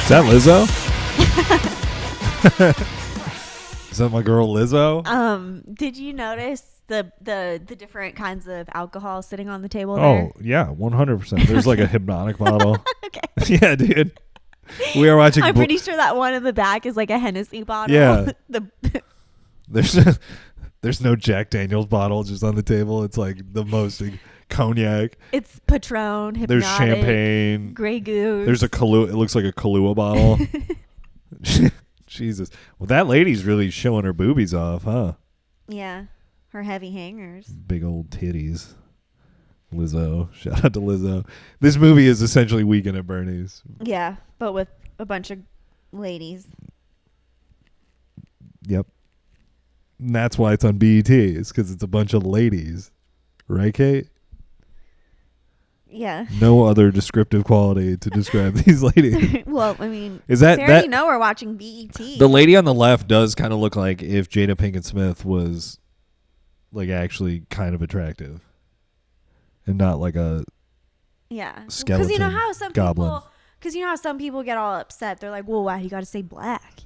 Is that Lizzo? Is that my girl Lizzo? Did you notice the different kinds of alcohol sitting on the table there? Oh, yeah, 100%. There's like a hypnotic bottle. Okay. Yeah, dude. We are watching. I'm pretty sure that one in the back is like a Hennessy bottle. Yeah. There's no Jack Daniels bottle just on the table. It's like the most cognac. It's Patron, Hypnotic. There's champagne. Grey Goose. There's a Kahlua. It looks like a Kahlua bottle. Jesus. Well, that lady's really showing her boobies off, huh? Yeah. Her heavy hangers. Big old titties. Lizzo. Shout out to Lizzo. This movie is essentially Weekend at Bernie's. Yeah, but with a bunch of ladies. Yep. And that's why it's on BET. It's because it's a bunch of ladies. Right, Kate? Yeah. No other descriptive quality to describe these ladies. Well, I mean, is that they already know we're watching BET. The lady on the left does kind of look like if Jada Pinkett Smith was like actually kind of attractive. And not like a skeleton. Because you know how some goblin. people, because you know how some people get all upset. They're like, "Well, why you got to say black?"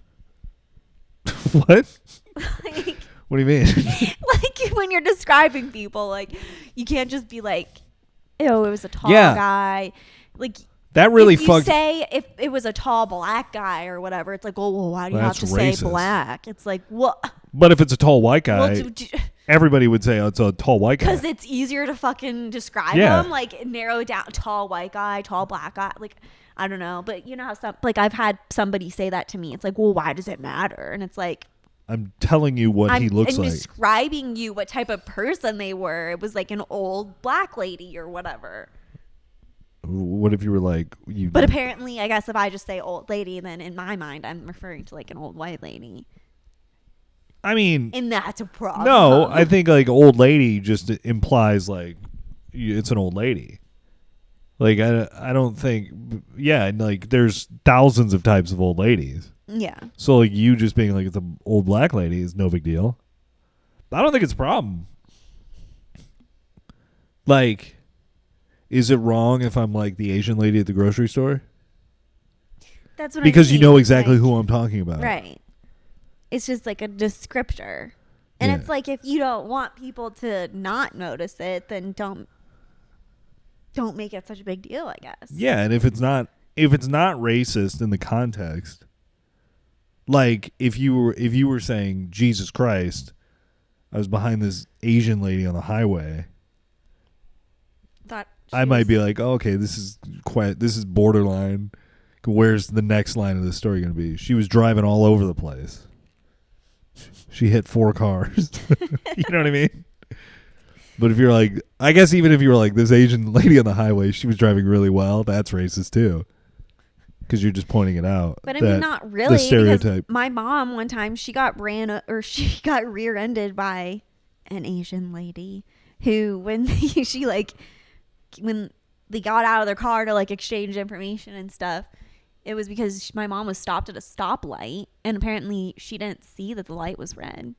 What? Like, what do you mean? Like when you're describing people, like you can't just be like, "Oh, it was a tall guy." Like that really if you fucked. Say if it was a tall black guy or whatever, it's like, "Oh, well, why do you have to say black?" It's like, what? But if it's a tall white guy. Everybody would say, oh, it's a tall white guy. Because it's easier to fucking describe them. Like, narrow down tall white guy, tall black guy. Like, I don't know. But you know how I've had somebody say that to me. It's like, well, why does it matter? And it's like. I'm telling you what he looks like. I'm describing you what type of person they were. It was like an old black lady or whatever. What if you were like. But apparently, I guess if I just say old lady, then in my mind, I'm referring to like an old white lady. I mean, and that's a problem. No, I think like old lady just implies like it's an old lady. Like I don't think, like there's thousands of types of old ladies. Yeah. So like you just being like it's an old black lady is no big deal. I don't think it's a problem. Like, is it wrong if I'm like the Asian lady at the grocery store? That's what because I mean. You know exactly who I'm talking about. Right. It's just like a descriptor. And it's like if you don't want people to not notice it, then don't make it such a big deal, I guess. Yeah, and if it's not racist in the context, like if you were saying Jesus Christ, I was behind this Asian lady on the highway, I might be like, oh, okay, this is borderline. Where's the next line of the story going to be? She was driving all over the place. She hit 4 cars. You know what I mean? But if you're like, I guess even if you were like this Asian lady on the highway, she was driving really well, that's racist too. Because you're just pointing it out. But I mean, not really. The stereotype. My mom, one time, she got rear-ended by an Asian lady who, when they got out of their car to like exchange information and stuff, it was because my mom was stopped at a stoplight, and apparently she didn't see that the light was red.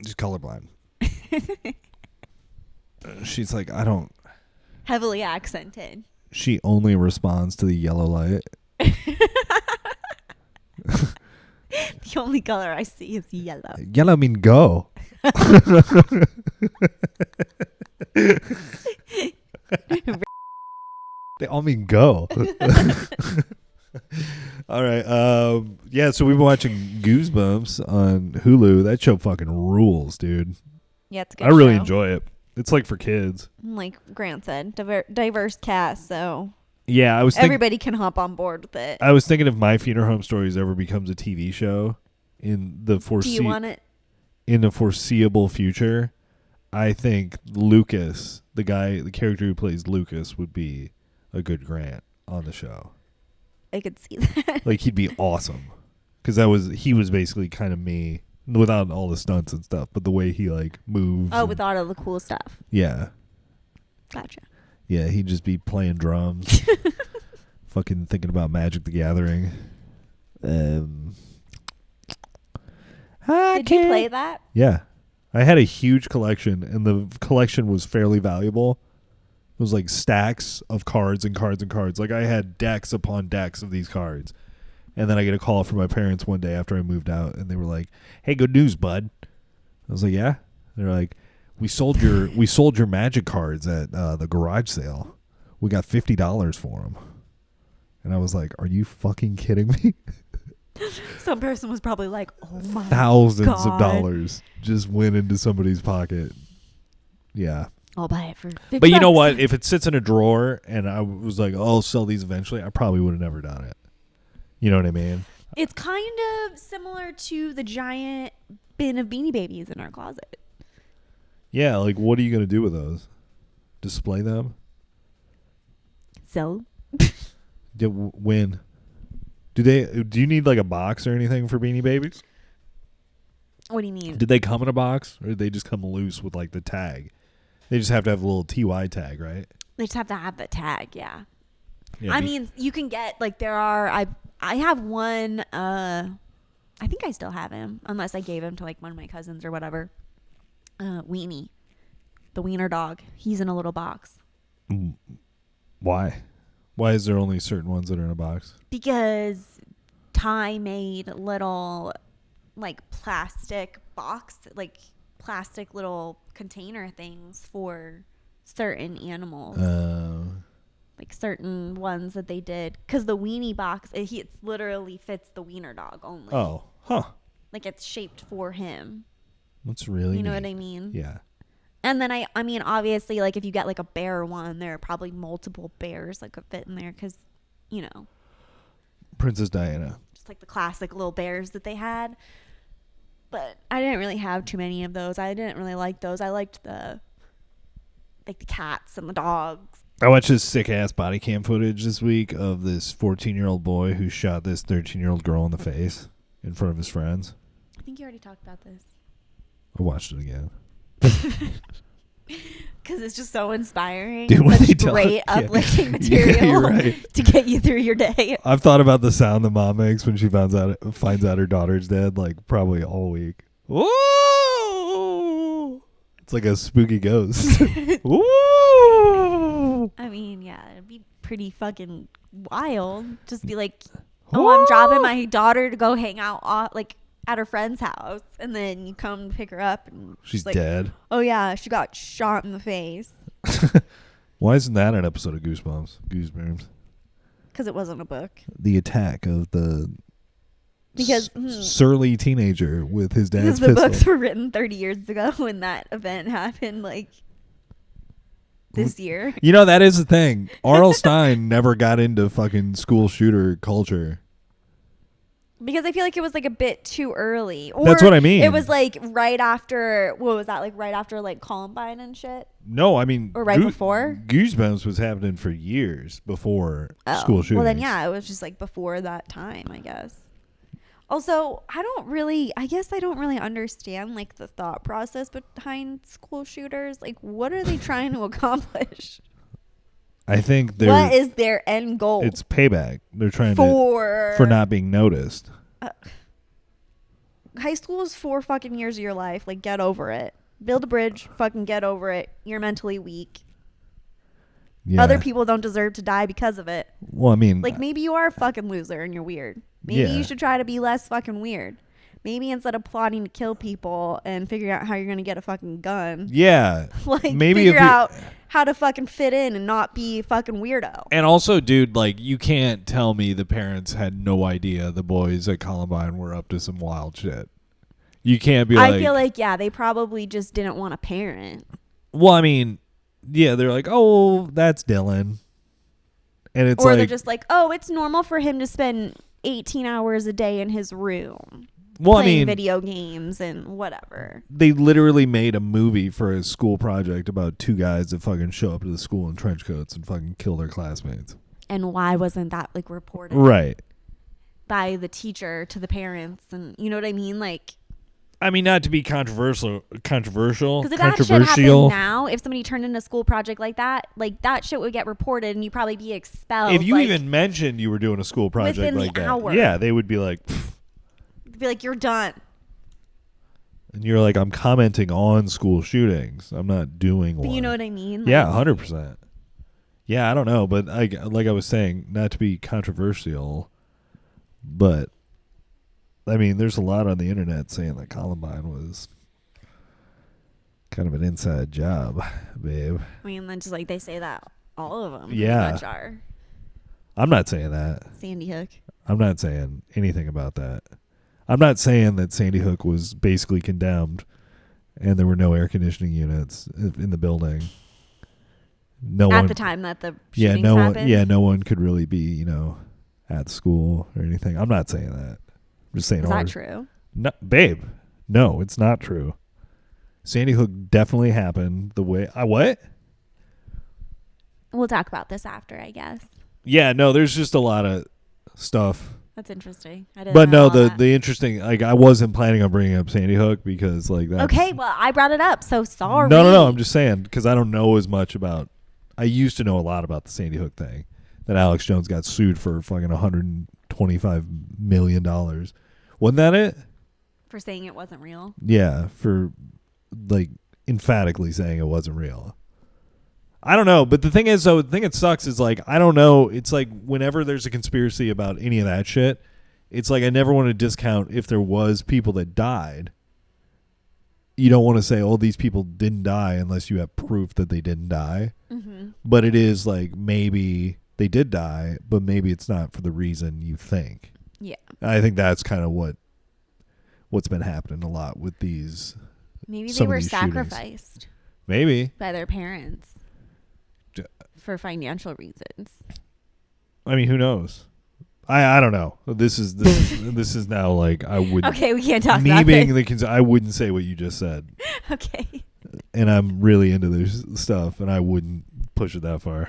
She's colorblind. She's like, I don't. Heavily accented. She only responds to the yellow light. The only color I see is yellow. Yellow mean go. They all mean go. All right. So we've been watching Goosebumps on Hulu. That show fucking rules, dude. Yeah, it's a good I really show. enjoy it. It's like for kids. Like Grant said, diverse cast, so yeah, everybody can hop on board with it. I was thinking if My Funeral Home Stories ever becomes a TV show in the Do you want it? In the foreseeable future, I think Lucas, the character who plays Lucas, would be a good Grant on the show. I could see that. Like he'd be awesome, because he was basically kind of me without all the stunts and stuff, but the way he like moves. Oh, with all the cool stuff. Yeah. Gotcha. Yeah, he'd just be playing drums, fucking thinking about Magic the Gathering. Did you play that? Yeah. I had a huge collection, and the collection was fairly valuable It was like stacks of cards and cards and cards. Like I had decks upon decks of these cards. And then I get a call from my parents one day after I moved out, and they were like, "Hey, good news, bud." I was like, "Yeah." They're like, "We sold your Magic cards at the garage sale. We got $50 for them." And I was like, "Are you fucking kidding me?" Some person was probably like, "Oh my Thousands God. of dollars just went into somebody's pocket. Yeah. I'll buy it for $50. But you know what? If it sits in a drawer and I was like, "Oh, I'll sell these eventually," I probably would have never done it. You know what I mean? It's kind of similar to the giant bin of Beanie Babies in our closet. Yeah, like what are you going to do with those? Display them? So? When? Do you need like a box or anything for Beanie Babies? What do you mean? Did they come in a box or did they just come loose with like the tag? They just have to have a little TY tag, right? They just have to have the tag, yeah. Yeah, I mean, you can get like I have one. I think I still have him, unless I gave him to like one of my cousins or whatever. Weenie, the wiener dog. He's in a little box. Why? Why is there only certain ones that are in a box? Because Ty made little like plastic box, like plastic little container things for certain animals. Like certain ones that they did, because the weenie box, it literally fits the wiener dog only. Oh, huh. Like it's shaped for him. That's really You know neat. what I mean? Yeah. And then I mean, obviously, like if you get like a bear one, there are probably multiple bears that could fit in there, because, you know, Princess Diana. just like the classic little bears that they had. But I didn't really have too many of those. I didn't really like those. I liked the cats and the dogs. I watched this sick ass body cam footage this week of this 14-year-old boy who shot this 13-year-old girl in the face in front of his friends. I think you already talked about this. I watched it again. Because it's just so inspiring. Dude, when they Such tell great yeah. uplifting material Yeah, you're right. to get you through your day. I've thought about the sound the mom makes when she finds out her daughter's dead, like probably all week. Whoa! It's like a spooky ghost. Woo! I mean, yeah, it'd be pretty fucking wild. Just be like, "Oh, I'm dropping my daughter to go hang out like at her friend's house," and then you come pick her up and She's like, dead. "Oh yeah, she got shot in the face." Why isn't that an episode of Goosebumps? Because it wasn't a book. The attack of the Because surly teenager with his dad's the pistol. books were written 30 years ago when that event happened, like this year. You know, that is the thing. R.L. Stine never got into fucking school shooter culture. Because I feel like it was like a bit too early. Or That's what I mean. It was like right after, what was that? Like right after like Columbine and shit? No, I mean. Or right before? Goosebumps was happening for years before school shootings. Well, then, yeah, it was just like before that time, I guess. Also, I don't really understand like the thought process behind school shooters. Like, what are they trying to accomplish? I think what is their end goal? It's payback. They're trying for not being noticed. High school is 4 fucking years of your life. Like, get over it. Build a bridge. Fucking get over it. You're mentally weak. Yeah. Other people don't deserve to die because of it. Well, I mean, like, maybe you are a fucking loser and you're weird. Maybe you should try to be less fucking weird. Maybe instead of plotting to kill people and figuring out how you're going to get a fucking gun. Yeah. Like, maybe figure out how to fucking fit in and not be a fucking weirdo. And also, dude, like, you can't tell me the parents had no idea the boys at Columbine were up to some wild shit. You can't be I feel like, yeah, they probably just didn't want a parent. Well, I mean, yeah, they're like, "Oh, that's Dylan." And it's or they're just like, "Oh, it's normal for him to spend 18 hours a day in his room." Well, playing video games and whatever. They literally made a movie for a school project about 2 guys that fucking show up to the school in trench coats and fucking kill their classmates. And why wasn't that like reported? Right. By the teacher to the parents, and you know what I mean? Like, I mean, not to be controversial. Because if that shit happened now, if somebody turned in a school project like that shit would get reported and you'd probably be expelled. If you even mentioned you were doing a school project like that, hour. Yeah, they would be like, pfft. Be like, "You're done." And you're like, "I'm commenting on school shootings. I'm not doing one." But you know what I mean? Yeah, 100%. Yeah, I don't know, but like I was saying, not to be controversial, but I mean, there's a lot on the internet saying that Columbine was kind of an inside job, babe. I mean, then just like they say that all of them pretty Yeah. much are. I'm not saying that. Sandy Hook. I'm not saying anything about that. I'm not saying that Sandy Hook was basically condemned and there were no air conditioning units in the building. No At one, the time that the yeah, shootings no one, happened. yeah, no one could really be, at school or anything. I'm not saying that. I'm just saying. Is that true? No, babe. No, it's not true. Sandy Hook definitely happened the way I what? We'll talk about this after, I guess. Yeah, no, there's just a lot of stuff. That's interesting. I didn't But know no, all the that. the interesting, like, I wasn't planning on bringing up Sandy Hook because like that. Okay, well, I brought it up, so sorry. No. I'm just saying because I don't know as much about. I used to know a lot about the Sandy Hook thing, that Alex Jones got sued for fucking $125 million. Wasn't that it? For saying it wasn't real. Yeah, for like emphatically saying it wasn't real. I don't know, but the thing is, though, the thing that sucks is like I don't know. It's like whenever there's a conspiracy about any of that shit, it's like I never want to discount if there was people that died. You don't want to say, oh, these people didn't die unless you have proof that they didn't die. Mm-hmm. But it is like maybe they did die, but maybe it's not for the reason you think. Yeah. I think that's kind of what's been happening a lot with these. Maybe some they of were these shootings. sacrificed Maybe. by their parents for financial reasons. I mean, who knows? I don't know. This is now like I would. Okay, we can't talk me about being this. I wouldn't say what you just said, Okay. and I'm really into this stuff, and I wouldn't push it that far.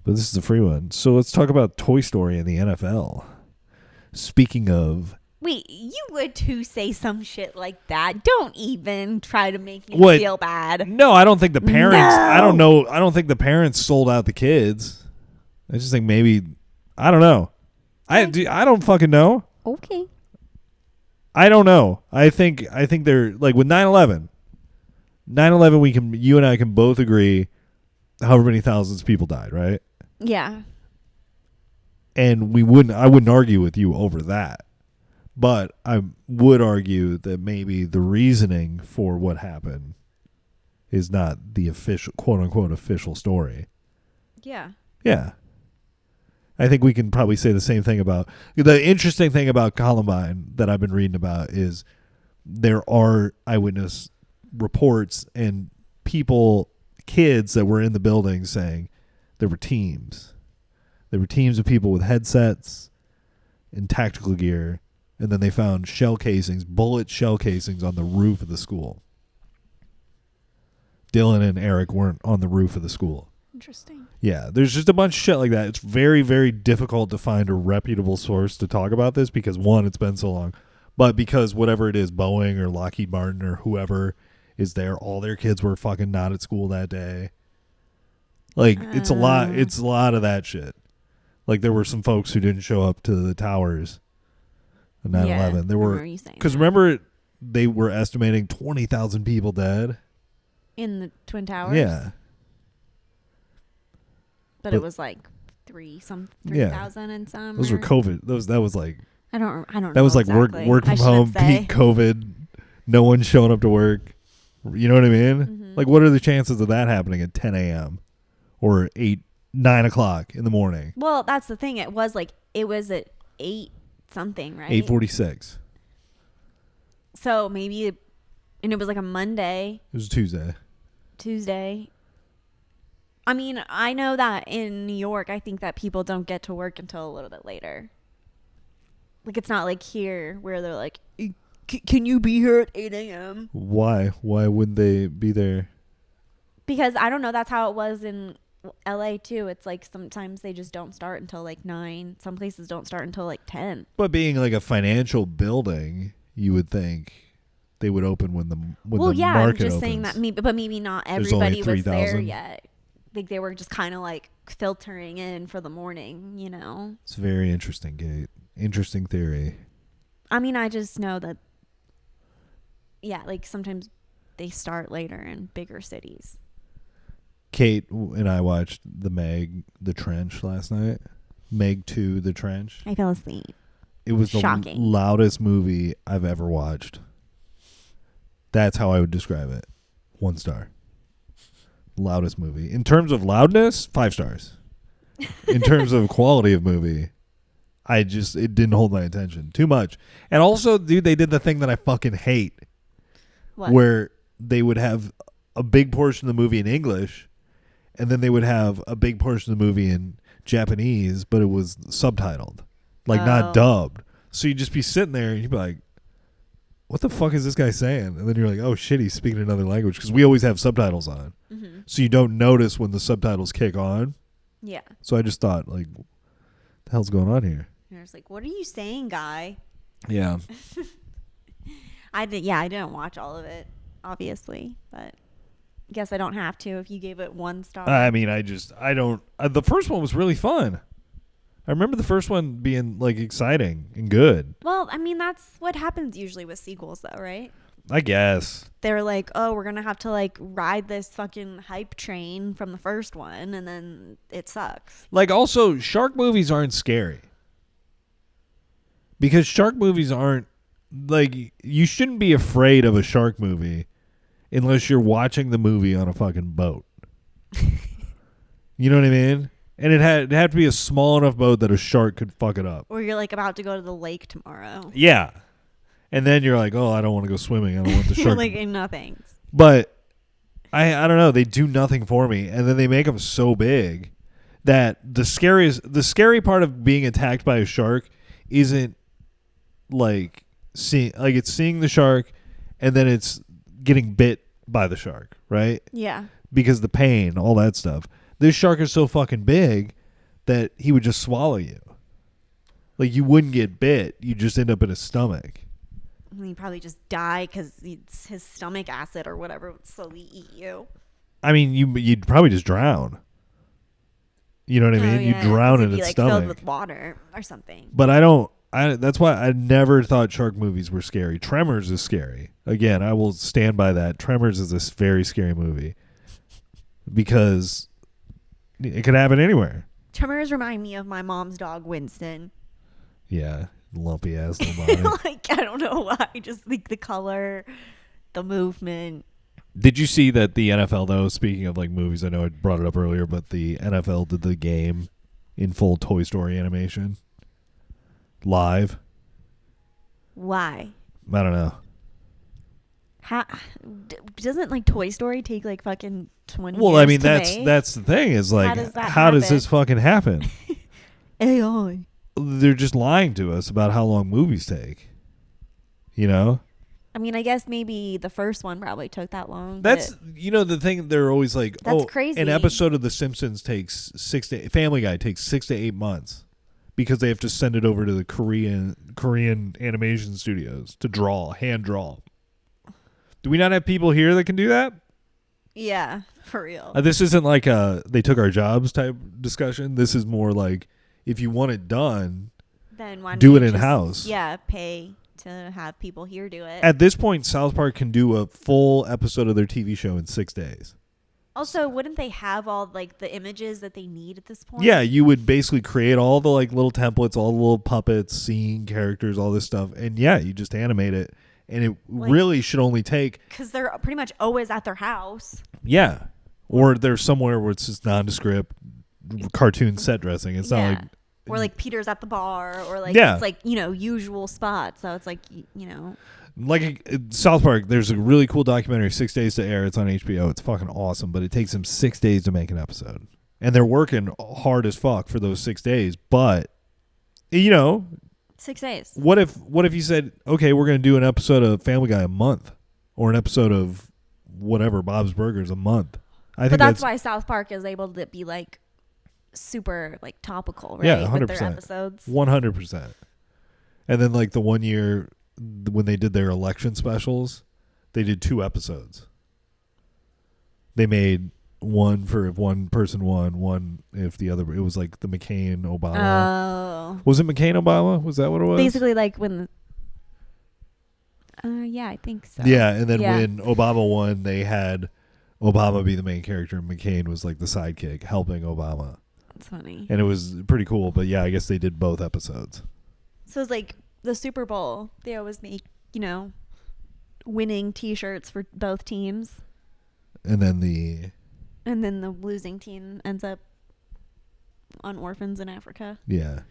But this is a free one, so let's talk about Toy Story and the NFL. Speaking of, Wait, you would too say some shit like that. Don't even try to make me What? feel bad. no, I don't think the parents. No. I don't know. I don't think the parents sold out the kids. I just think maybe I don't know. I don't fucking know. Okay. I don't know. I think they're like with 9/11. 9/11 you and I can both agree however many thousands of people died, right? Yeah. And I wouldn't argue with you over that. But I would argue that maybe the reasoning for what happened is not the official, quote unquote, official story. Yeah. Yeah. I think we can probably say the same thing about the interesting thing about Columbine that I've been reading about is there are eyewitness reports and kids that were in the building saying there were teams. There were teams of people with headsets and tactical gear, and then they found bullet shell casings on the roof of the school. Dylan and Eric weren't on the roof of the school. Interesting. Yeah, there's just a bunch of shit like that. It's very, very difficult to find a reputable source to talk about this because, one, it's been so long, but because whatever it is, Boeing or Lockheed Martin or whoever is there, all their kids were fucking not at school that day. Like, it's a lot of that shit. Like, there were some folks who didn't show up to the towers on 9/11. Yeah, There were, because remember, they were estimating 20,000 people dead in the Twin Towers. Yeah. But it was like 3,000 and some. Those were COVID. That was like I don't know. That was like exactly. work from home, peak COVID. No one showing up to work. You know what I mean? Mm-hmm. Like, what are the chances of that happening at 10 a.m. or 9 o'clock in the morning? Well, that's the thing. It was at 8 something, right? 8:46. So maybe, and it was like a Monday. It was Tuesday. I mean, I know that in New York, I think that people don't get to work until a little bit later. Like, it's not like here where they're like, can you be here at 8 a.m.? Why? Why wouldn't they be there? Because I don't know. That's how it was in LA too. It's like sometimes they just don't start until like 9. Some places don't start until like 10. But being like a financial building, you would think they would open when the market I'm just opens. saying that. But maybe not There's only everybody was there 3,000. yet. Like they were just kind of like filtering in for the morning, you know. It's very interesting, Kate. Interesting theory. I mean, I just know that. Yeah, like sometimes they start later in bigger cities. Kate and I watched The Trench last night. Meg 2, The Trench. I fell asleep. It was Shocking. the loudest movie I've ever watched. That's how I would describe it. 1 star. Loudest movie. In terms of loudness, 5 stars. In terms of quality of movie, it didn't hold my attention. Too much. And also, dude, they did the thing that I fucking hate. What? Where they would have a big portion of the movie in English, and then they would have a big portion of the movie in Japanese, but it was subtitled. Like, not dubbed. So you'd just be sitting there, and you'd be like, what the fuck is this guy saying? And then you're like, oh, shit, he's speaking another language. Because we always have subtitles on. Mm-hmm. So you don't notice when the subtitles kick on. Yeah. So I just thought, like, what the hell's going on here? And I was like, what are you saying, guy? Yeah. I didn't watch all of it, obviously, but I guess I don't have to if you gave it 1 star. I mean, the first one was really fun. I remember the first one being, like, exciting and good. Well, I mean, that's what happens usually with sequels, though, right? I guess. They're like, oh, we're going to have to, like, ride this fucking hype train from the first one, and then it sucks. Like, also, shark movies aren't scary. Because shark movies aren't, like, you shouldn't be afraid of a shark movie unless you're watching the movie on a fucking boat. You know what I mean? And it had to be a small enough boat that a shark could fuck it up. Or you're, like, about to go to the lake tomorrow. Yeah. And then you're like, oh, I don't want to go swimming. I don't want the shark. Like, nothing. But I don't know. They do nothing for me. And then they make them so big that the scary part of being attacked by a shark isn't like it's seeing the shark and then it's getting bit by the shark, right? Yeah. Because the pain, all that stuff. This shark is so fucking big that he would just swallow you. Like, you wouldn't get bit. You just end up in his stomach. He'd probably just die because it's his stomach acid or whatever would slowly eat you. I mean, you'd probably just drown. You know what I mean? Yeah. You drown in its like stomach. filled with water or something. But that's why I never thought shark movies were scary. Tremors is scary. Again, I will stand by that. Tremors is a very scary movie because it could happen anywhere. Tremors remind me of my mom's dog, Winston. Yeah, lumpy ass little body. Like, I don't know why. Just think the color, the movement. Did you see that the NFL, though, speaking of like movies, I know I brought it up earlier, but the NFL did the game in full Toy Story animation live? Why? I don't know. Doesn't like Toy Story take like fucking 20 years? Well, I mean, to that's make? the thing is like, How does does this fucking happen? AI. They're just lying to us about how long movies take. You know? I mean, I guess maybe the first one probably took that long. That's, the thing, they're always like, that's crazy. An episode of The Simpsons takes Family Guy takes 6 to 8 months because they have to send it over to the Korean animation studios to hand draw. Do we not have people here that can do that? Yeah, for real. This isn't like a they took our jobs type discussion. This is more like, if you want it done, then why do don't it you in-house. Yeah, pay to have people here do it. At this point, South Park can do a full episode of their TV show in 6 days. Also, wouldn't they have all like the images that they need at this point? Yeah, you would basically create all the like little templates, all the little puppets, scene characters, all this stuff, and yeah, you just animate it, and it really should only take, because they're pretty much always at their house. Yeah, or they're somewhere where it's just nondescript cartoon set dressing. It's not like, or like Peter's at the bar, or like it's like usual spots. So it's like like South Park. There's a really cool documentary, 6 Days to Air. It's on HBO. It's fucking awesome, but it takes them 6 days to make an episode, and they're working hard as fuck for those 6 days. But 6 days. What if you said, okay, we're going to do an episode of Family Guy a month, or an episode of whatever, Bob's Burgers a month? I think that's why South Park is able to be like super like topical, right? Yeah, 100%. With their episodes. 100%. And then like the one year when they did their election specials, they did 2 episodes. They made one for if one person won, one if the other. It was like the McCain Obama. Oh. Was it McCain Obama? Was that what it was? Basically, like when. Yeah, I think so. Yeah, and then when Obama won, they had Obama be the main character and McCain was like the sidekick helping Obama. That's funny. And it was pretty cool. But yeah, I guess they did both episodes. So it's like the Super Bowl. They always make, winning T-shirts for both teams. And then the losing team ends up on orphans in Africa. Yeah.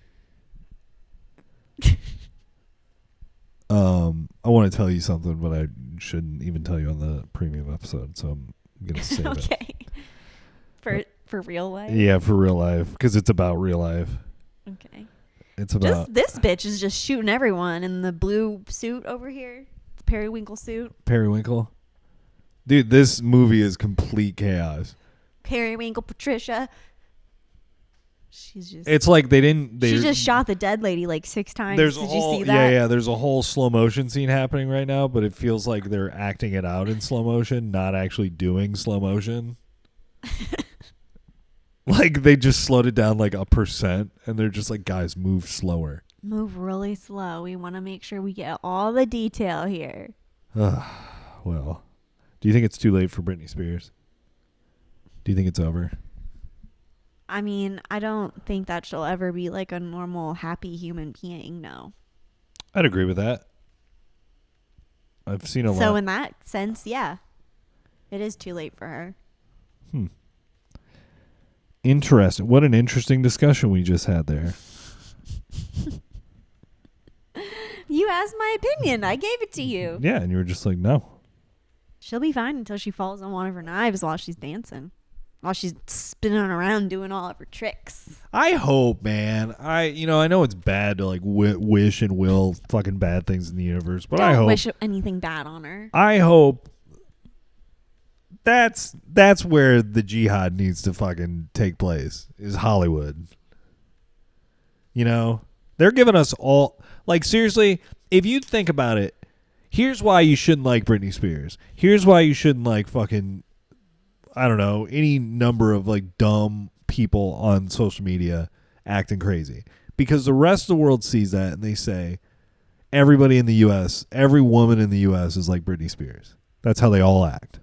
I want to tell you something, but I shouldn't even tell you on the premium episode, so I'm gonna save it. Okay. For real life. Yeah, for real life, because it's about real life. Okay. It's about this bitch is just shooting everyone in the blue suit over here, the periwinkle suit. Periwinkle. Dude, this movie is complete chaos. Periwinkle Patricia. She's just. It's like she just shot the dead lady like 6 times. Did you see that? Yeah. There's a whole slow motion scene happening right now, but it feels like they're acting it out in slow motion, not actually doing slow motion. Like they just slowed it down like 1%, and they're just like, guys, move slower. Move really slow. We want to make sure we get all the detail here. Well, do you think it's too late for Britney Spears? Do you think it's over? I mean, I don't think that she'll ever be like a normal, happy human being. No. I'd agree with that. I've seen a lot. So in that sense, yeah, it is too late for her. Interesting. What an interesting discussion we just had there. You asked my opinion. I gave it to you. Yeah, and you were just like, no. She'll be fine until she falls on one of her knives while she's dancing. While she's spinning around doing all of her tricks. I hope, man. I know it's bad to like wish and will fucking bad things in the universe, but I hope. Don't wish anything bad on her. I hope that's where the jihad needs to fucking take place, is Hollywood. They're giving us all, like, seriously, if you think about it, here's why you shouldn't like Britney Spears. Here's why you shouldn't like fucking, I don't know, any number of like dumb people on social media acting crazy. Because the rest of the world sees that and they say, everybody in the U.S., every woman in the U.S. is like Britney Spears. That's how they all act.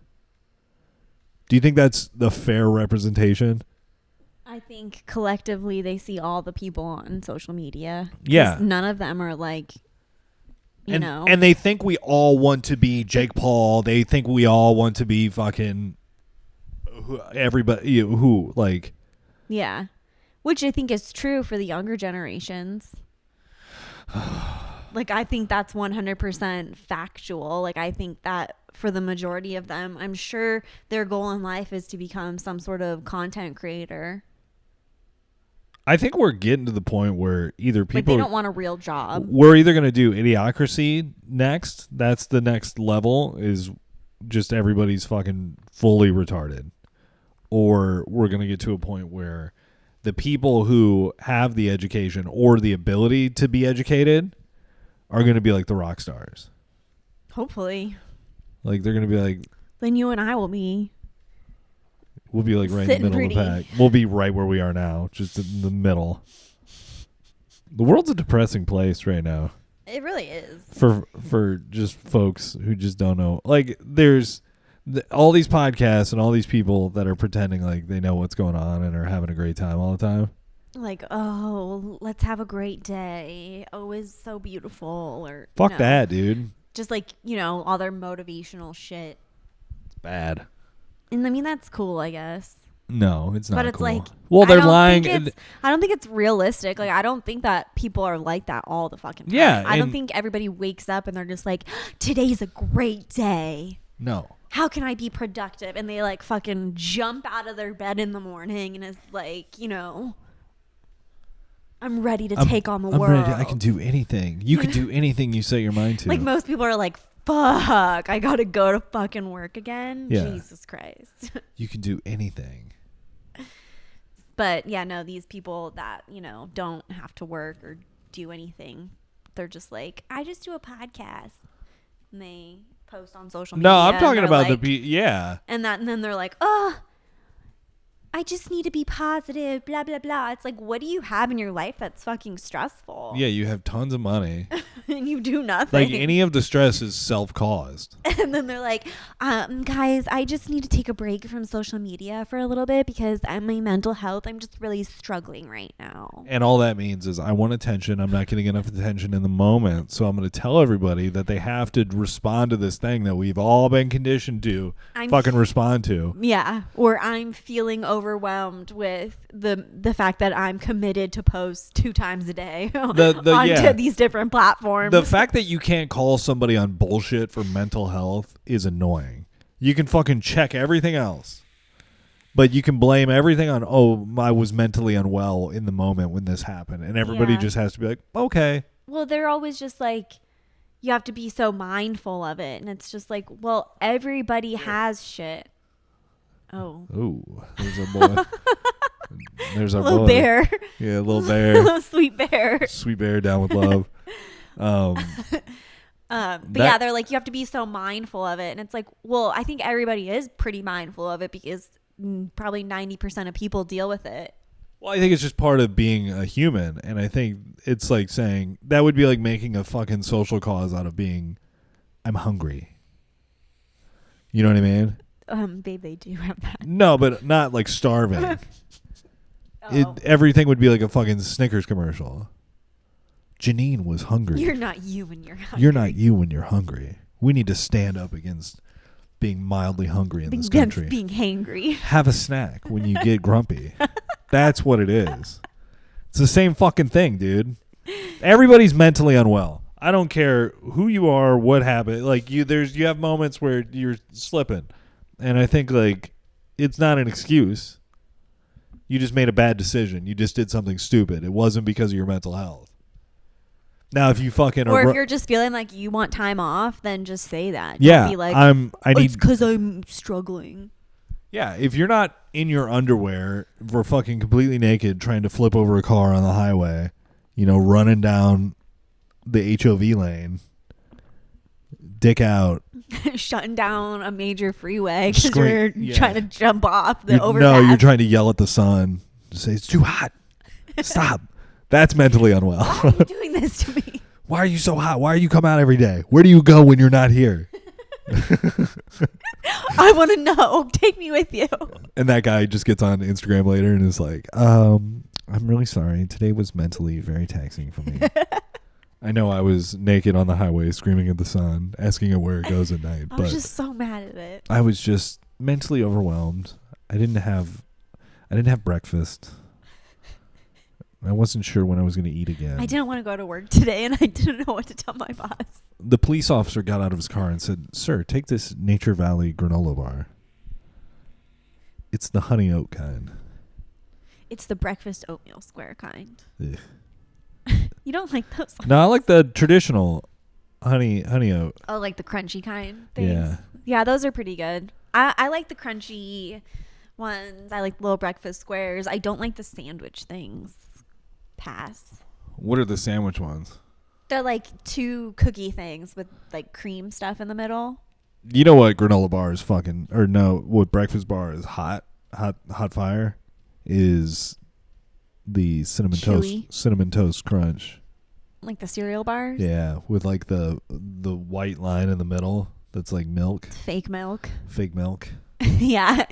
Do you think that's the fair representation? I think collectively they see all the people on social media. Yeah. None of them are like, you know. And they think we all want to be Jake Paul. They think we all want to be fucking everybody who like. Yeah. Which I think is true for the younger generations. Like, I think that's 100% factual. Like, I think that for the majority of them, I'm sure their goal in life is to become some sort of content creator. I think we're getting to the point where either people... Like, they don't want a real job. We're either going to do Idiocracy next. That's the next level, is just everybody's fucking fully retarded. Or we're going to get to a point where the people who have the education or the ability to be educated are going to be like the rock stars. Hopefully. Like, they're going to be like... Then you and I will be... We'll be like right in the middle of the pack. We'll be right where we are now, just in the middle. The world's a depressing place right now. It really is. For just folks who just don't know. Like, there's all these podcasts and all these people that are pretending like they know what's going on and are having a great time all the time. Like, oh, let's have a great day. Oh, it's so beautiful. Or fuck that, dude. Just like, all their motivational shit. It's bad. And I mean, that's cool, I guess. No, it's not. But it's cool. like, well, they're lying. I don't think it's realistic. Like, I don't think that people are like that all the fucking time. Yeah, I don't think everybody wakes up and they're just like, today's a great day. No. How can I be productive? And they like fucking jump out of their bed in the morning and it's like, I'm ready to take on the world. I can do anything. You can do anything you set your mind to. Like, most people are like, fuck, I gotta go to fucking work again. Yeah. Jesus Christ. You can do anything. But yeah, no, these people that, don't have to work or do anything, they're just like, I just do a podcast. And they post on social media. No, I'm talking about like, yeah. And then they're like, oh, I just need to be positive, blah, blah, blah. It's like, what do you have in your life that's fucking stressful? Yeah, you have tons of money. and you do nothing. Like any of the stress is self-caused. And then they're like, guys, I just need to take a break from social media for a little bit because my mental health, I'm just really struggling right now. And all that means is I want attention. I'm not getting enough attention in the moment. So I'm going to tell everybody that they have to respond to this thing that we've all been conditioned to respond to. Yeah. Or I'm feeling overwhelmed with the fact that I'm committed to post 2 times a day onto these different platforms. The fact that you can't call somebody on bullshit for mental health is annoying. You can fucking check everything else, but you can blame everything on, I was mentally unwell in the moment when this happened. And everybody just has to be like, okay. Well, they're always just like, you have to be so mindful of it. And it's just like, well, everybody has shit. Oh. Ooh, there's a boy. There's our little boy. Bear. Yeah, little bear. Little sweet bear. Sweet bear down with love. But yeah, they're like, you have to be so mindful of it. And it's like, well, I think everybody is pretty mindful of it because probably 90% of people deal with it. Well, I think it's just part of being a human. And I think it's like saying that would be like making a fucking social cause out of being, I'm hungry. You know what I mean? Babe, they do have that. No, but not like starving. Everything would be like a fucking Snickers commercial. Janine was hungry. You're not you when you're hungry. You're not you when you're hungry. We need to stand up against being mildly hungry in this country. Being hangry. Have a snack when you get grumpy. That's what it is. It's the same fucking thing, dude. Everybody's mentally unwell. I don't care who you are, what happened. Like you have moments where you're slipping. And I think like it's not an excuse. You just made a bad decision. You just did something stupid. It wasn't because of your mental health. Now, if you fucking if you're just feeling like you want time off, then just say that. Yeah, be like, it's because I'm struggling. Yeah, if you're not in your underwear, we're fucking completely naked, trying to flip over a car on the highway, running down the HOV lane, dick out, shutting down a major freeway because you're trying to jump off the overpass. No, you're trying to yell at the sun, say it's too hot. Stop. That's mentally unwell. Why are you doing this to me? Why are you so hot? Why do you come out every day? Where do you go when you're not here? I want to know. Take me with you. And that guy just gets on Instagram later and is like, I'm really sorry. Today was mentally very taxing for me. I know I was naked on the highway screaming at the sun, asking it where it goes at night. I was just so mad at it. I was just mentally overwhelmed. I didn't have breakfast. I wasn't sure when I was going to eat again. I didn't want to go to work today, and I didn't know what to tell my boss. The police officer got out of his car and said, "Sir, take this Nature Valley granola bar. It's the honey oat kind." It's the breakfast oatmeal square kind. Ugh. You don't like those? No, I like the traditional honey oat. Oh, like the crunchy kind things? Yeah. Yeah, those are pretty good. I like the crunchy ones. I like little breakfast squares. I don't like the sandwich things. Pass. What are the sandwich ones? They're like 2 cookie things with like cream stuff in the middle. You know what granola bar is what breakfast bar is hot fire is the cinnamon toast crunch. Like the cereal bars? Yeah, with like the white line in the middle that's like milk. Fake milk. Yeah.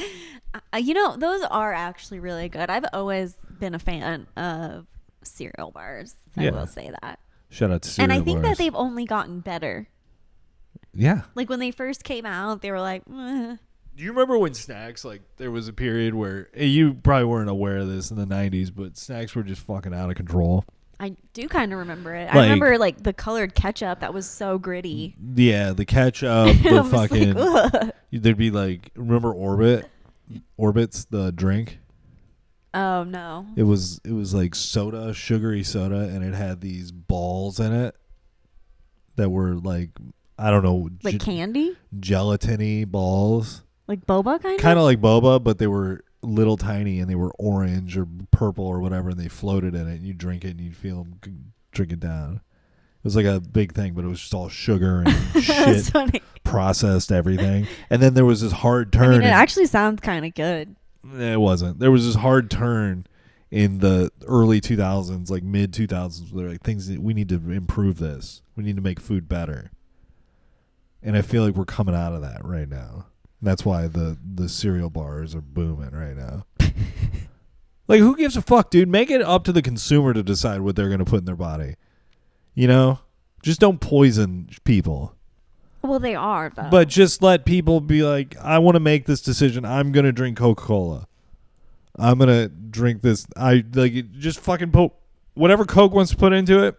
Those are actually really good. I've always been a fan of cereal bars. I will say that. Shout out to cereal bars. And I think that they've only gotten better. Yeah. Like when they first came out, they were like, eh. Do you remember when snacks, like there was a period where you probably weren't aware of this in the 90s, but snacks were just fucking out of control? I do kind of remember it. I remember like the colored ketchup that was so gritty. Yeah, the ketchup, the fucking like, there'd be like, remember Orbit's the drink? Oh no. It was like soda, sugary soda, and it had these balls in it that were like, I don't know, like candy? Gelatiny balls. Like boba kind of? Kind of like boba, but they were little tiny and they were orange or purple or whatever, and they floated in it, and you drink it and you'd feel them drink it down. It was like a big thing, but it was just all sugar and shit, processed everything. And then there was this hard turn. I mean, it actually sounds kind of good. It wasn't. There was this hard turn in the early 2000s, like mid 2000s, they're like things that we need to improve this. We need to make food better. And I feel like we're coming out of that right now. That's why the cereal bars are booming right now. Like, who gives a fuck, dude? Make it up to the consumer to decide what they're going to put in their body. You know? Just don't poison people. Well, they are, though. But just let people be like, I want to make this decision. I'm going to drink Coca-Cola. I'm going to drink this. Just fucking put whatever Coke wants to put into it.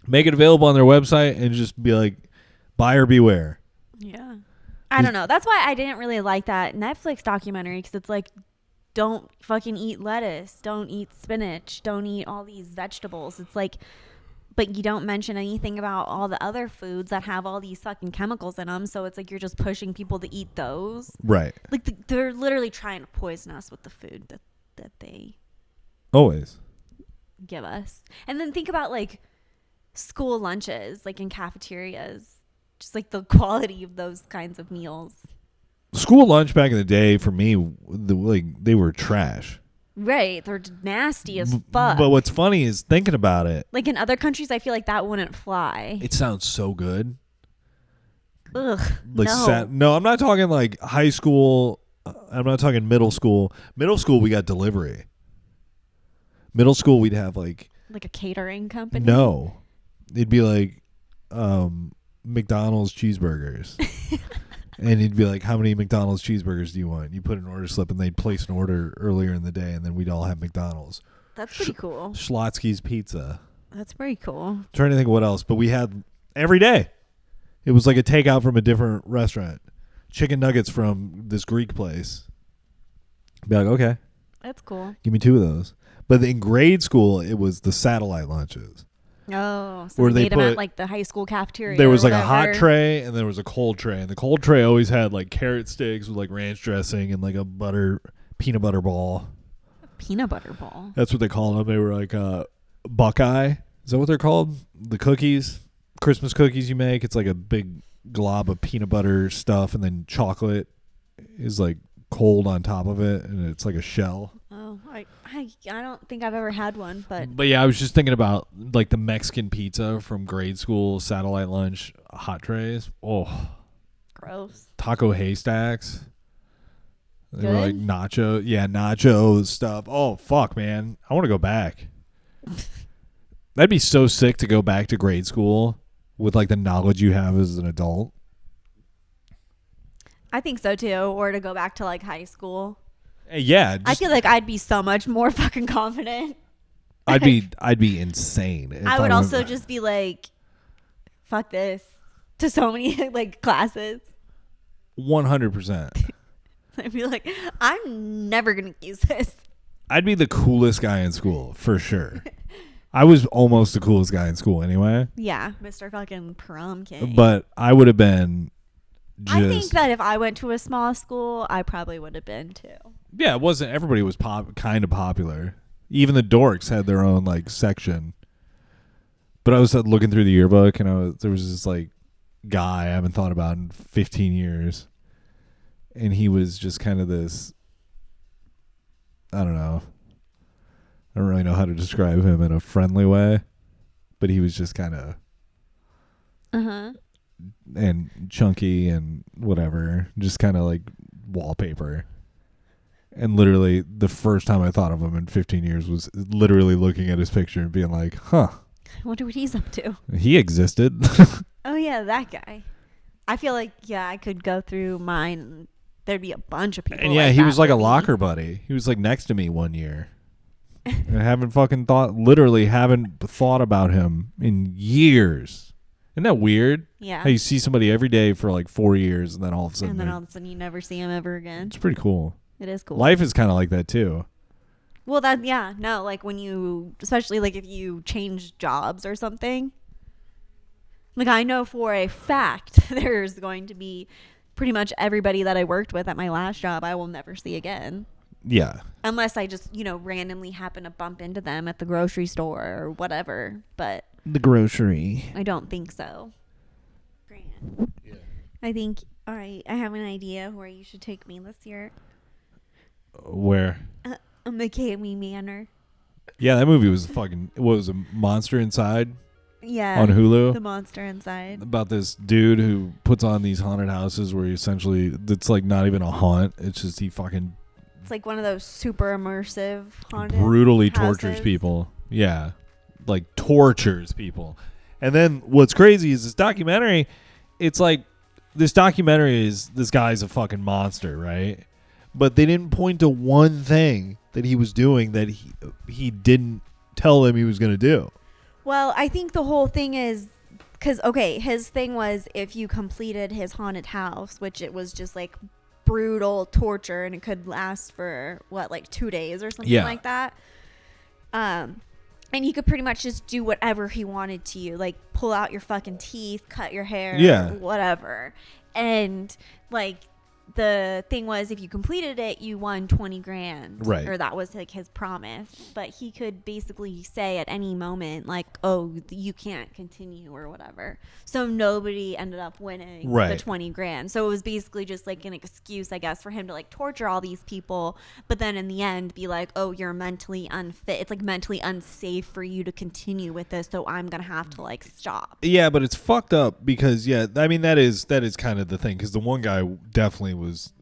Make it available on their website and just be like, buyer beware. Yeah. I don't know. That's why I didn't really like that Netflix documentary, because it's like, don't fucking eat lettuce. Don't eat spinach. Don't eat all these vegetables. It's like, but you don't mention anything about all the other foods that have all these fucking chemicals in them. So it's like you're just pushing people to eat those. Right. Like they're literally trying to poison us with the food that they always give us. And then think about like school lunches, like in cafeterias. Just like the quality of those kinds of meals. School lunch back in the day, for me, they were trash. Right. They're nasty as fuck. But what's funny is thinking about it. Like in other countries, I feel like that wouldn't fly. It sounds so good. Ugh. Like no. no, I'm not talking like high school. I'm not talking middle school. Middle school, we got delivery. Middle school, we'd have like a catering company? No. It'd be like McDonald's cheeseburgers. And he'd be like, how many McDonald's cheeseburgers do you want? You put an order slip and they'd place an order earlier in the day, and then we'd all have McDonald's. That's pretty cool. Schlotsky's Pizza. That's pretty cool. I'm trying to think of what else, but we had every day. It was like a takeout from a different restaurant. Chicken nuggets from this Greek place. Be like, okay. That's cool. Give me 2 of those. But in grade school, it was the satellite lunches. Oh, so they made them at like the high school cafeteria. There was like a hot tray and there was a cold tray. And the cold tray always had like carrot sticks with like ranch dressing and like a peanut butter ball. Peanut butter ball? That's what they called them. They were like Buckeye. Is that what they're called? The cookies, Christmas cookies you make. It's like a big glob of peanut butter stuff, and then chocolate is like cold on top of it, and it's like a shell. Oh, I don't think I've ever had one, but yeah, I was just thinking about like the Mexican pizza from grade school, satellite lunch, hot trays. Oh, gross. Taco haystacks. They Good? were like nacho stuff. Oh fuck, man, I want to go back. That'd be so sick to go back to grade school with like the knowledge you have as an adult. I think so too, or to go back to like high school. Yeah, I feel like I'd be so much more fucking confident. I'd be insane. I would also just be like, fuck this to so many like classes. 100%. I'd be like, I'm never gonna use this. I'd be the coolest guy in school for sure. I was almost the coolest guy in school anyway. Yeah, Mr. fucking prom king. But I would have been just... I think that if I went to a small school, I probably would have been too. Yeah, it wasn't... Everybody was kind of popular. Even the dorks had their own like section. But I was looking through the yearbook, and there was this like guy I haven't thought about in 15 years. And he was just kind of this... I don't know. I don't really know how to describe him in a friendly way, but he was just kind of and chunky and whatever, just kind of like wallpaper. And literally the first time I thought of him in 15 years was literally looking at his picture and being like, huh. I wonder what he's up to. He existed. Oh yeah, that guy. I feel like, yeah, I could go through mine and there'd be a bunch of people. And yeah, like he was like a with me. locker buddy. He was like next to me one year. I haven't thought about him in years. Isn't that weird? Yeah. How you see somebody every day for like 4 years, and then all of a sudden you never see him ever again. It's pretty cool. It is cool. Life is kind of like that too. Well, like when you, especially like if you change jobs or something. Like I know for a fact there's going to be pretty much everybody that I worked with at my last job I will never see again. Yeah. Unless I just, randomly happen to bump into them at the grocery store or whatever. But the grocery. I don't think so. Grant. Yeah. I think, all right, I have an idea where you should take me this year. Where? A McCamey Manor. Yeah, that movie was fucking. What was a Monster Inside Yeah. on Hulu? The Monster Inside. About this dude who puts on these haunted houses where he essentially, it's like not even a haunt. It's just he fucking It's like one of those super immersive haunted brutally houses. tortures people. Yeah, like tortures people. And then what's crazy is this documentary. It's like this documentary is this guy's a fucking monster, right? But they didn't point to one thing that he was doing that he didn't tell them he was going to do. Well, I think the whole thing is because, okay, his thing was if you completed his haunted house, which it was just like brutal torture and it could last for what, like 2 days or something like that. And he could pretty much just do whatever he wanted to you, like pull out your fucking teeth, cut your hair, whatever. And like the thing was, if you completed it, you won 20 grand. Right. Or that was like his promise. But he could basically say at any moment, like, oh, you can't continue or whatever. So nobody ended up winning the 20 grand. So it was basically just like an excuse, I guess, for him to like torture all these people. But then in the end, be like, oh, you're mentally unfit. It's like mentally unsafe for you to continue with this. So I'm going to have to like stop. Yeah, but it's fucked up because, I mean, that is kind of the thing. Because the one guy definitely was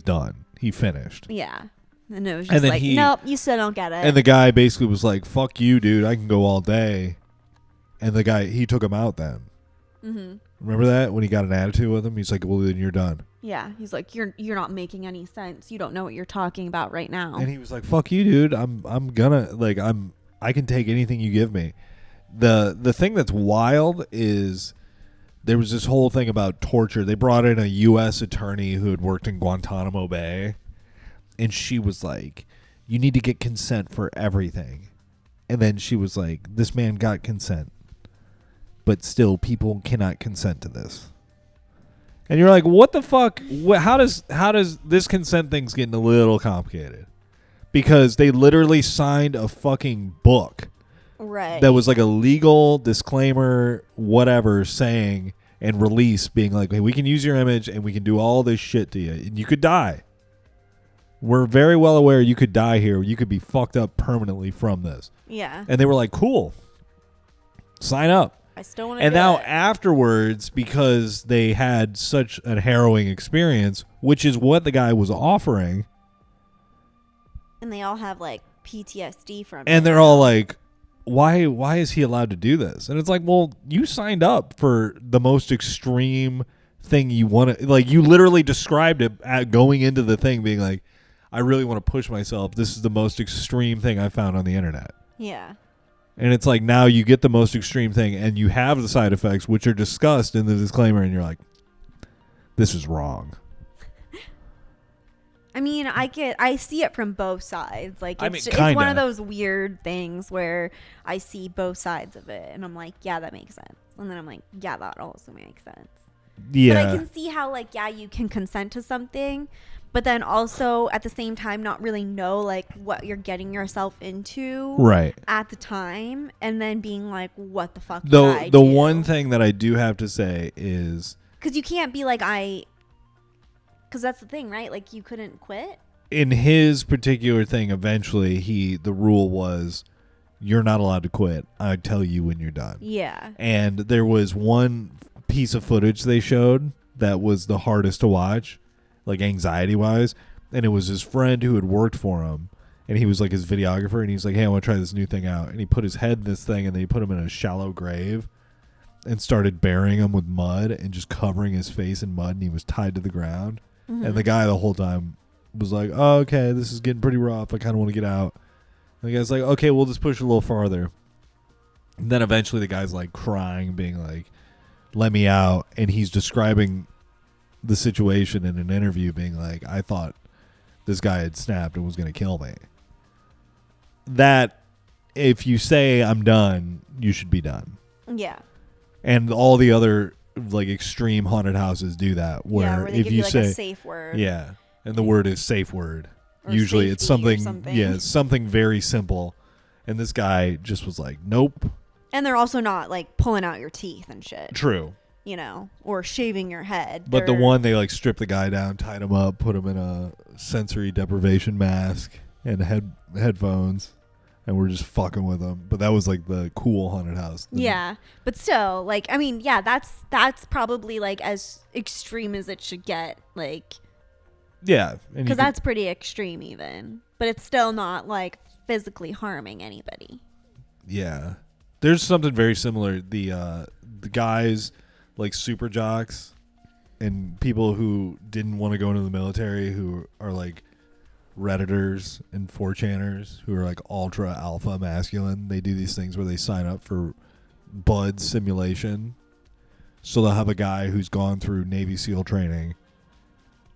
done. He finished. Yeah. And it was just like, nope, you still don't get it. And the guy basically was like, fuck you, dude. I can go all day. And the guy, he took him out then. Mm-hmm. Remember that? When he got an attitude with him? He's like, well, then you're done. Yeah. He's like, you're not making any sense. You don't know what you're talking about right now. And he was like, fuck you, dude. I'm gonna, like, I can take anything you give me. The thing that's wild is there was this whole thing about torture. They brought in a U.S. attorney who had worked in Guantanamo Bay. And she was like, you need to get consent for everything. And then she was like, this man got consent. But still, people cannot consent to this. And you're like, what the fuck? How does this consent thing's getting a little complicated? Because they literally signed a fucking book. Right. That was like a legal disclaimer, whatever, saying and release being like, hey, we can use your image and we can do all this shit to you. And you could die. We're very well aware you could die here. You could be fucked up permanently from this. Yeah. And they were like, cool. Sign up. I still want to And now afterwards, because they had such a harrowing experience, which is what the guy was offering. And they all have like PTSD from it. And they're all like, why is he allowed to do this? And it's like, well, you signed up for the most extreme thing you want to, like, you literally described it at going into the thing being like, I really want to push myself. This is the most extreme thing I found on the internet. Yeah. And it's like, now you get the most extreme thing and you have the side effects, which are discussed in the disclaimer. And you're like, this is wrong. I mean, I see it from both sides. Like, it's one of those weird things where I see both sides of it. And I'm like, yeah, that makes sense. And then I'm like, yeah, that also makes sense. Yeah. But I can see how, like, yeah, you can consent to something, but then also at the same time not really know, like, what you're getting yourself into at the time, and then being like, what the fuck did I do? The one thing that I do have to say is, because you can't be like, because that's the thing, right? Like, you couldn't quit. In his particular thing, eventually the rule was, you're not allowed to quit. I tell you when you're done. Yeah. And there was one piece of footage they showed that was the hardest to watch, like anxiety wise, and it was his friend who had worked for him, and he was like his videographer, and he's like, hey, I want to try this new thing out, and he put his head in this thing, and then he put him in a shallow grave and started burying him with mud and just covering his face in mud, and he was tied to the ground. Mm-hmm. And the guy the whole time was like, oh, okay, this is getting pretty rough, I kind of want to get out. And the guy's like, okay, we'll just push a little farther. And then eventually the guy's like crying, being like, let me out. And he's describing the situation in an interview, being like, I thought this guy had snapped and was going to kill me. That, if you say I'm done, you should be done. Yeah. And all the other like extreme haunted houses do that, where they if give you like say a safe word. Yeah. And the word is safe word. Or usually it's something. something. Something very simple. And this guy just was like, nope. And they're also not like pulling out your teeth and shit. True. You know, or shaving your head. But the one, they like stripped the guy down, tied him up, put him in a sensory deprivation mask. and headphones, and we're just fucking with them. But that was like the cool haunted house. Yeah, but still, like, I mean, yeah, that's probably like as extreme as it should get, like, yeah, because that's pretty extreme even. But it's still not like physically harming anybody. Yeah, there's something very similar. The guys like super jocks and people who didn't want to go into the military, who are like Redditors and 4chaners, who are like ultra alpha masculine. They do these things where they sign up for Bud simulation. So they'll have a guy who's gone through Navy SEAL training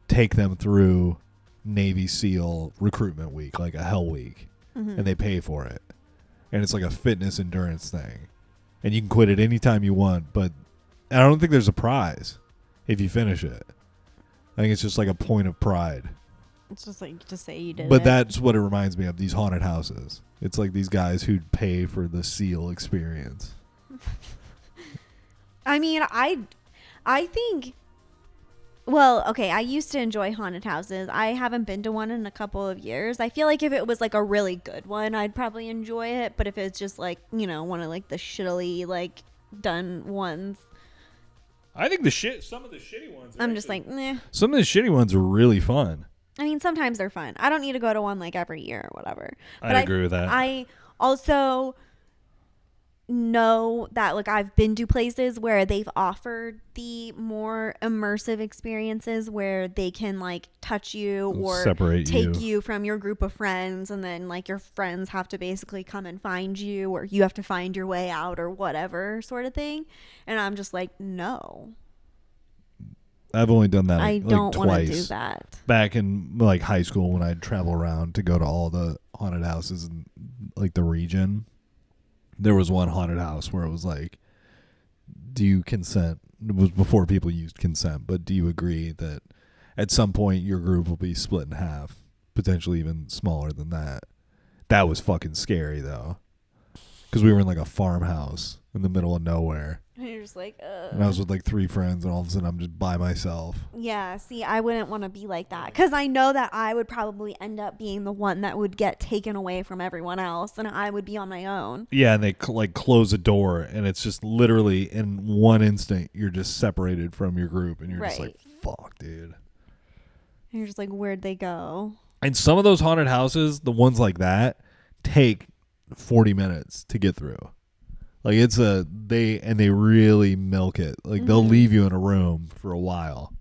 take them through Navy SEAL recruitment week, like a hell week, and they pay for it. And it's like a fitness endurance thing. And you can quit it anytime you want, but I don't think there's a prize if you finish it. I think it's just like a point of pride. It's just like to say you did But it. that's what it reminds me of, these haunted houses. It's like these guys who'd pay for the SEAL experience. I mean, I think, well, okay, I used to enjoy haunted houses. I haven't been to one in a couple of years. I feel like if it was like a really good one, I'd probably enjoy it. But if it's just like, you know, one of like the shittily like done ones, I think some of the shitty ones. I'm just like, nah. Some of the shitty ones are really fun. I mean, sometimes they're fun. I don't need to go to one like every year or whatever. But I agree with that. I also know that like I've been to places where they've offered the more immersive experiences where they can like touch you or separate take you from your group of friends, and then like your friends have to basically come and find you, or you have to find your way out or whatever sort of thing. And I'm just like, no. I've only done that I like don't want to do twice. that. Back in like high school when I'd travel around to go to all the haunted houses in like the region, there was one haunted house where it was like, do you consent? It was before people used consent, but do you agree that at some point your group will be split in half, potentially even smaller than that? That was fucking scary though, because we were in like a farmhouse in the middle of nowhere. And you're just like, And I was with like 3 friends, and all of a sudden I'm just by myself. yeah, see, I wouldn't want to be like that, because I know that I would probably end up being the one that would get taken away from everyone else, and I would be on my own. Yeah, and they like close a door, and it's just literally in one instant you're just separated from your group, and you're just like, fuck, dude. And you're just like, where'd they go? And some of those haunted houses, the ones like that, take 40 minutes to get through. Like they really milk it. Like they'll leave you in a room for a while,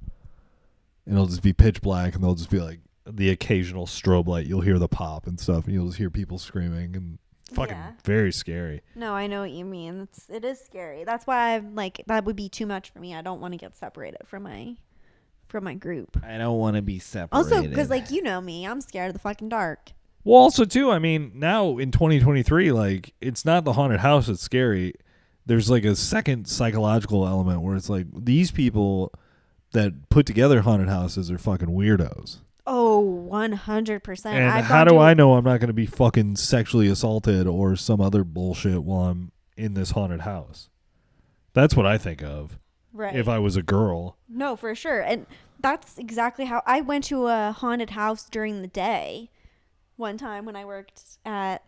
and it'll just be pitch black, and they'll just be like the occasional strobe light. You'll hear the pop and stuff, and you'll just hear people screaming, and fucking very scary. No, I know what you mean. It is scary. That's why I'm like, that would be too much for me. I don't want to get separated from my group. I don't want to be separated. Also, because like, you know me, I'm scared of the fucking dark. Well, also, too, I mean, now in 2023, like, it's not the haunted house that's scary. There's, like, a second psychological element where it's like, these people that put together haunted houses are fucking weirdos. Oh, 100%. And how do I know I'm not going to be fucking sexually assaulted or some other bullshit while I'm in this haunted house? That's what I think of. Right. If I was a girl. No, for sure. And that's exactly how I went to a haunted house during the day. One time when I worked at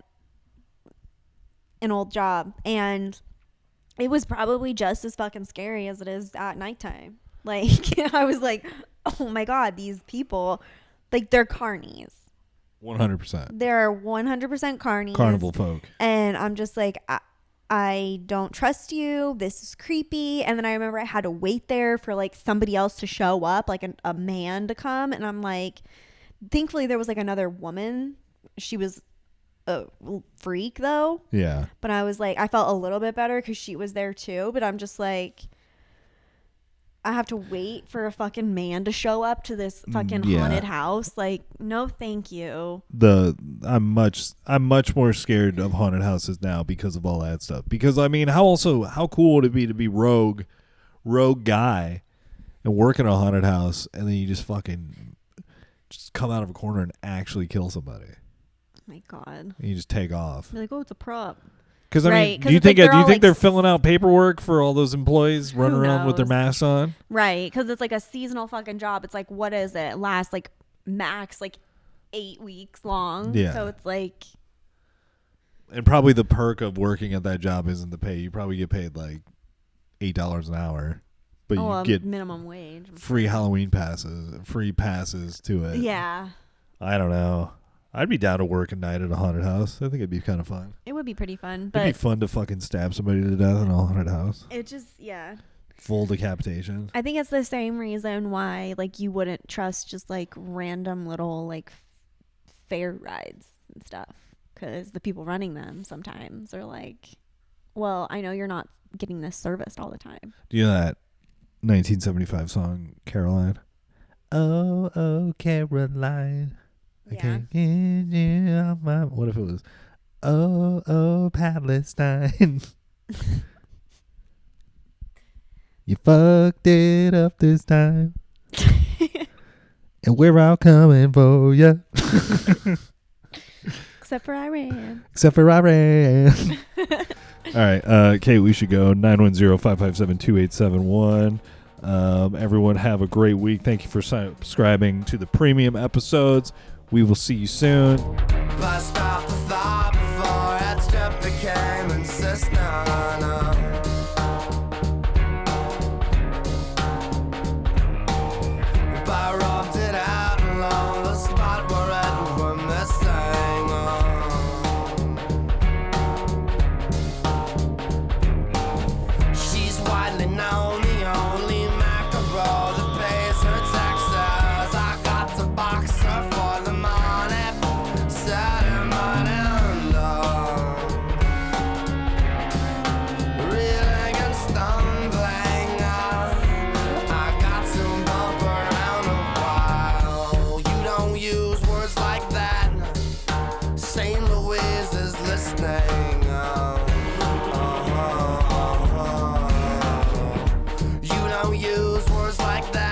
an old job, and it was probably just as fucking scary as it is at nighttime. Like, I was like, oh my God, these people, like, they're carnies. 100%. They're 100% carnies. Carnival folk. And I'm just like, I don't trust you. This is creepy. And then I remember I had to wait there for like somebody else to show up, like a man to come. And I'm like, thankfully, there was like another woman. She was a freak though. Yeah. But I was like, I felt a little bit better because she was there too. But I'm just like, I have to wait for a fucking man to show up to this fucking haunted house. Like, no, thank you. I'm much more scared of haunted houses now because of all that stuff. Because I mean, how cool would it be to be rogue guy and work in a haunted house, and then you just come out of a corner and actually kill somebody. Oh my God. And you just take off. You're like, oh, it's a prop. Because I mean, do you think they're filling out paperwork for all those employees running around with their masks on? Right, because it's like a seasonal fucking job. It's like, what is it? Last like max like 8 weeks long. Yeah. So it's like, And probably the perk of working at that job isn't the pay. You probably get paid like $8 an hour, but you get minimum wage. free Halloween passes, free passes to it. Yeah. I don't know. I'd be down to work a night at a haunted house. I think it'd be kind of fun. It would be pretty fun. But It'd be fun to fucking stab somebody to death in a haunted house. it just, yeah. Full decapitation. I think it's the same reason why, like, you wouldn't trust just, like, random little, like, fair rides and stuff. Because the people running them sometimes are like, well, I know you're not getting this serviced all the time. Do you know that 1975 song, Caroline? Oh, oh, Caroline. I Yeah. can't get you off my... What if it was, oh, oh, Palestine. You fucked it up this time. And we're all coming for you. Except for Iran. Except for Iran. All right, Kate, we should go. 910-557-2871. Everyone have a great week. Thank you for subscribing to the premium episodes. We will see you soon. Bust off the thought before it just became insistent. If I rubbed it out along the spot where it were missing. She's widely known, the only mackerel that pays her taxes. I got to box her for the money, setting money under. Reeling and stumbling, I got to bump around a while. You don't use words like that. St. Louis is listening. You don't use words like that.